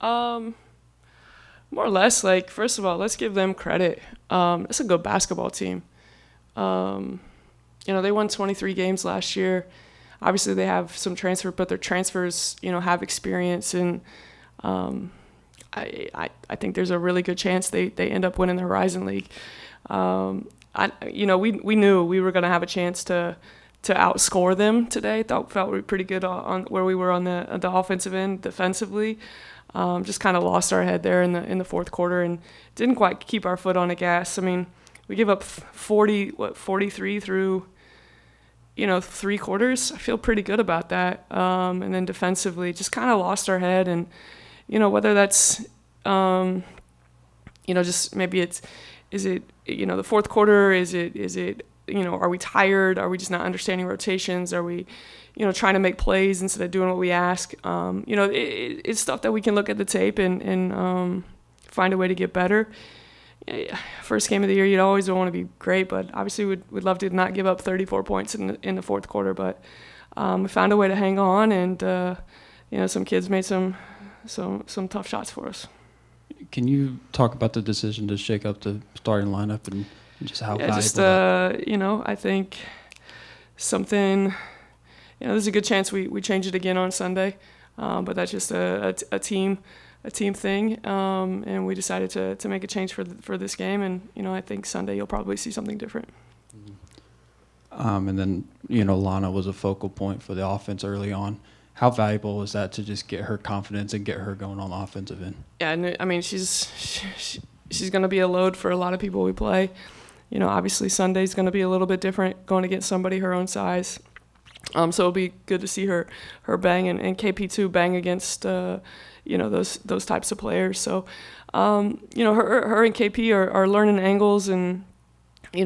More or less, like, first of all, let's give them credit. It's a good basketball team. They won 23 games last year. Obviously, they have some transfer, but their transfers, have experience, and I think there's a really good chance they end up winning the Horizon League. We knew we were going to have a chance to outscore them today. Felt we were pretty good on where we were on the offensive end defensively. Just kind of lost our head there in the fourth quarter and didn't quite keep our foot on the gas. I mean, we give up 43 through, 3 quarters. I feel pretty good about that. And then defensively, just kind of lost our head. And, whether that's, just maybe is it, the fourth quarter? Is it, are we tired? Are we just not understanding rotations? Are we, trying to make plays instead of doing what we ask? It's stuff that we can look at the tape and find a way to get better. First game of the year, you'd always want to be great, but obviously we'd love to not give up 34 points in the fourth quarter. But we found a way to hang on, and some kids made some tough shots for us. Can you talk about the decision to shake up the starting lineup and just how valuable that? I think something. There's a good chance we change it again on Sunday, but that's just a team thing, and we decided to make a change for this game, and I think Sunday you'll probably see something different. And then Lana was a focal point for the offense early on. How valuable was that to just get her confidence and get her going on the offensive end? Yeah, and I mean she's going to be a load for a lot of people we play. Obviously Sunday's going to be a little bit different going against somebody her own size. So it'll be good to see her bang and KP too bang against those types of players. So her and KP are learning angles and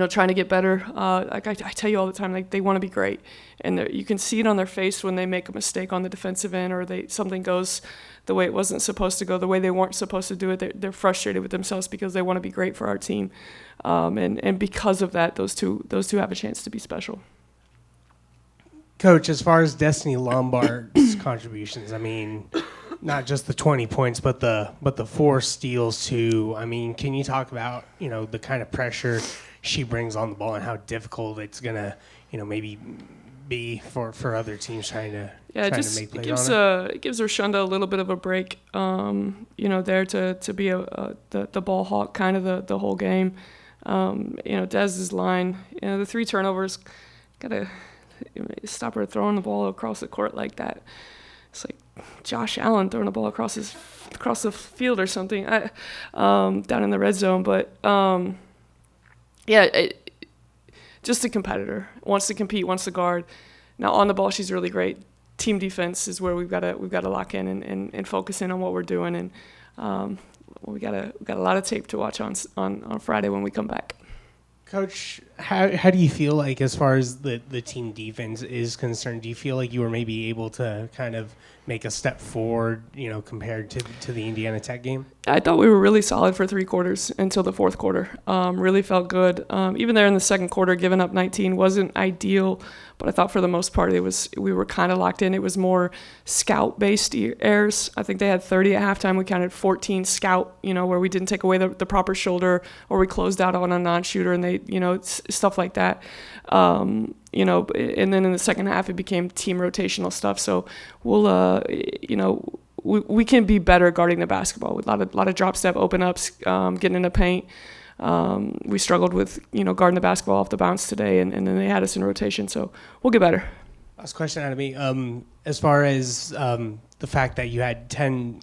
trying to get better. Like I tell you all the time, like they want to be great, and you can see it on their face when they make a mistake on the defensive end or something goes the way it wasn't supposed to go, the way they weren't supposed to do it. They're frustrated with themselves because they want to be great for our team, and because of that, those two have a chance to be special. Coach, as far as Destiny Lombard's contributions, I mean, not just the 20 points, but the 4 steals too. I mean, can you talk about the kind of pressure she brings on the ball and how difficult it's gonna maybe be for other teams trying to make plays on it? It gives Rashunda a little bit of a break, there to be the ball hawk kind of the whole game. Dez's line, the 3 turnovers, gotta stop her throwing the ball across the court like that. It's like Josh Allen throwing the ball across the field or something. Down in the red zone, but just a competitor. Wants to compete, wants to guard. Now on the ball, she's really great. Team defense is where we've got to lock in and focus in on what we're doing. And we got a lot of tape to watch on Friday when we come back. Coach, how do you feel like as far as the team defense is concerned? Do you feel like you were maybe able to kind of make a step forward, compared to the Indiana Tech game? I thought we were really solid for 3 quarters until the fourth quarter. Really felt good. Even there in the second quarter, giving up 19 wasn't ideal, but I thought for the most part we were kind of locked in. It was more scout-based errors. I think they had 30 at halftime. We counted 14 scout, where we didn't take away the proper shoulder or we closed out on a non-shooter, and they, stuff like that. And then in the second half it became team rotational stuff. So we'll, we can be better guarding the basketball with a lot of drop step open ups, getting in the paint. We struggled with, guarding the basketball off the bounce today, and then they had us in rotation. So we'll get better. Last question out of me. As far as the fact that you had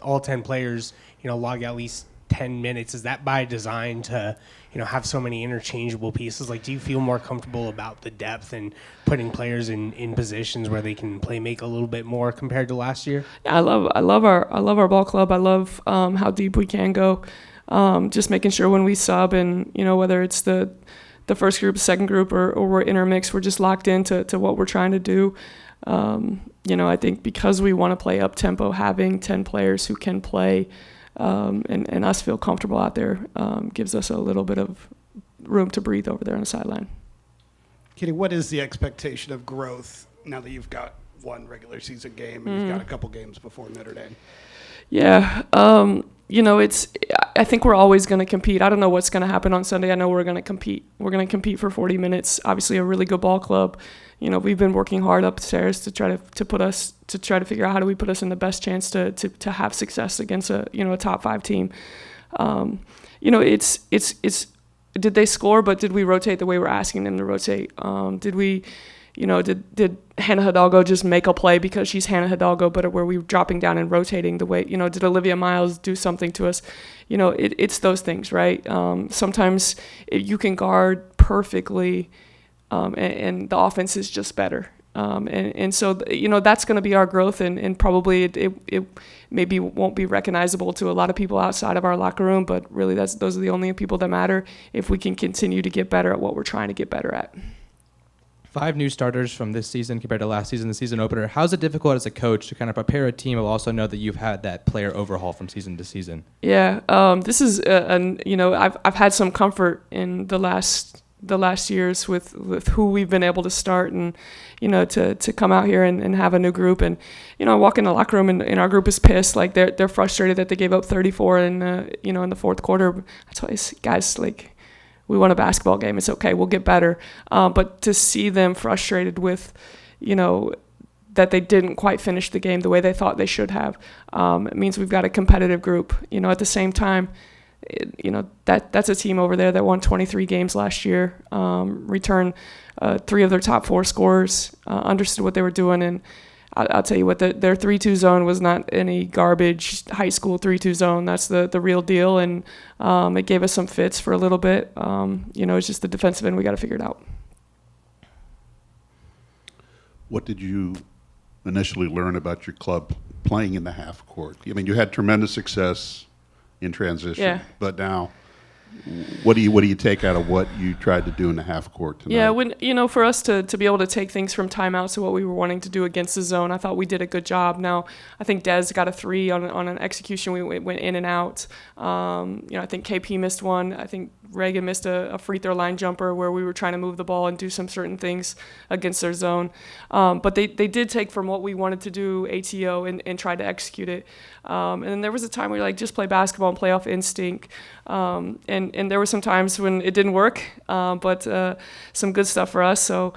all 10 players, log at least 10 minutes, is that by design to, have so many interchangeable pieces? Like, do you feel more comfortable about the depth and putting players in positions where they can make a little bit more compared to last year? Yeah, I love our ball club. I love how deep we can go. Just making sure when we sub and, whether it's the first group, second group, or we're intermixed, we're just locked into what we're trying to do. I think because we want to play up tempo, having 10 players who can play and us feel comfortable out there gives us a little bit of room to breathe over there on the sideline. Kitty, what is the expectation of growth now that you've got one regular season game and you've got a couple games before Notre Dame? Yeah. I think we're always going to compete. I don't know what's going to happen on Sunday. I know we're going to compete. We're going to compete for 40 minutes. Obviously, a really good ball club. We've been working hard upstairs to try to figure out how do we put us in the best chance to have success against a top 5 team. It's did they score, but did we rotate the way we're asking them to rotate? Did Hannah Hidalgo just make a play because she's Hannah Hidalgo, but were we dropping down and rotating the way, did Olivia Miles do something to us? It's those things, right? Sometimes you can guard perfectly, and the offense is just better. So that's going to be our growth, and probably it maybe won't be recognizable to a lot of people outside of our locker room, but really those are the only people that matter if we can continue to get better at what we're trying to get better at. 5 new starters from this season compared to last season, the season opener. How's it difficult as a coach to kind of prepare a team, but also know that you've had that player overhaul from season to season? Yeah, this is I've had some comfort in the last years with who we've been able to start, and to come out here and have a new group, and I walk in the locker room and our group is pissed, like they're frustrated that they gave up 34 in the fourth quarter. I tell you guys, like, we won a basketball game. It's okay. We'll get better. But to see them frustrated with, that they didn't quite finish the game the way they thought they should have, it means we've got a competitive group. At the same time, that's a team over there that won 23 games last year, returned 3 of their top 4 scorers, understood what they were doing, and I'll tell you what, their 3-2 zone was not any garbage high school 3-2 zone. That's the real deal, and it gave us some fits for a little bit. It's just the defensive end. We got to figure it out. What did you initially learn about your club playing in the half court? I mean, you had tremendous success in transition, yeah. But now, what do you take out of what you tried to do in the half court tonight? Yeah, when for us to be able to take things from timeouts to what we were wanting to do against the zone, I thought we did a good job. Now, I think Des got a 3 on an execution. We went in and out. I think KP missed one. I think Reagan missed a free throw line jumper where we were trying to move the ball and do some certain things against their zone. But they did take from what we wanted to do ATO and try to execute it. And then there was a time where we just play basketball and play off instinct. And there were some times when it didn't work, but some good stuff for us. So,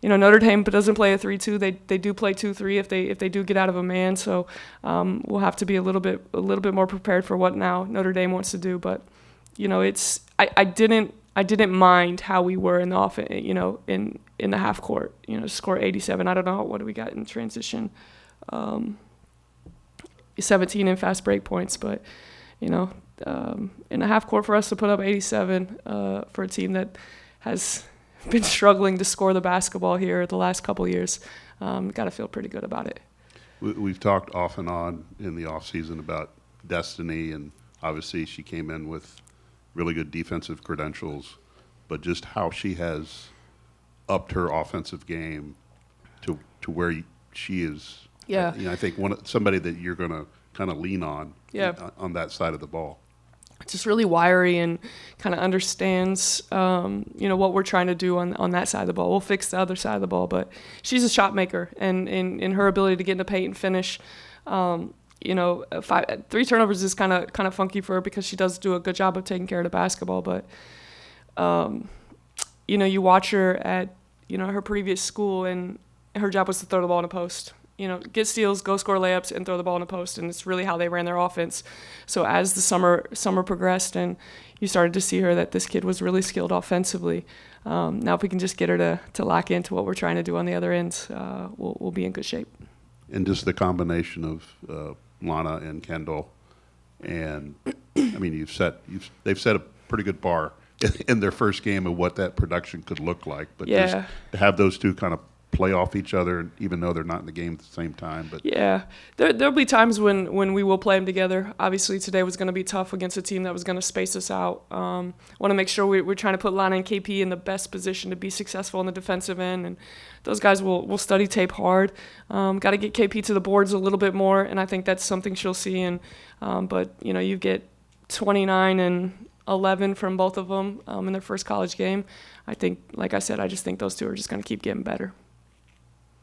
Notre Dame doesn't play a 3-2. They do play 2-3 if they do get out of a man. So we'll have to be a little bit more prepared for what now Notre Dame wants to do. But I didn't mind how we were in the offense, in the half court. Score 87. I don't know what do we got in transition. 17 in fast break points, but in the half court for us to put up 87 for a team that has been struggling to score the basketball here the last couple of years, got to feel pretty good about it. We've talked off and on in the off season about Destiny, and obviously she came in with really good defensive credentials, but just how she has upped her offensive game to where she is. Yeah. I think somebody that you're going to kind of lean on, yeah, on that side of the ball. Just really wiry and kind of understands, what we're trying to do on that side of the ball. We'll fix the other side of the ball, but she's a shot maker, and in her ability to get in the paint and finish. 3 turnovers is kind of funky for her because she does do a good job of taking care of the basketball. But you watch her at her previous school, and her job was to throw the ball in the post. Get steals, go score layups, and throw the ball in the post, and it's really how they ran their offense. So as the summer progressed, and you started to see her that this kid was really skilled offensively. Now if we can just get her to lock into what we're trying to do on the other end, we'll be in good shape. And just the combination of Lana and Kendall, and I mean they've set a pretty good bar in their first game of what that production could look like. But yeah, just to have those two kind of play off each other, even though they're not in the game at the same time. But yeah, there'll be times when we will play them together. Obviously, today was going to be tough against a team that was going to space us out. Want to make sure we're trying to put Lana and KP in the best position to be successful on the defensive end, and those guys will study tape hard. Got to get KP to the boards a little bit more, and I think that's something she'll see. And but you get 29 and 11 from both of them in their first college game. I think, like I said, I just think those two are just going to keep getting better.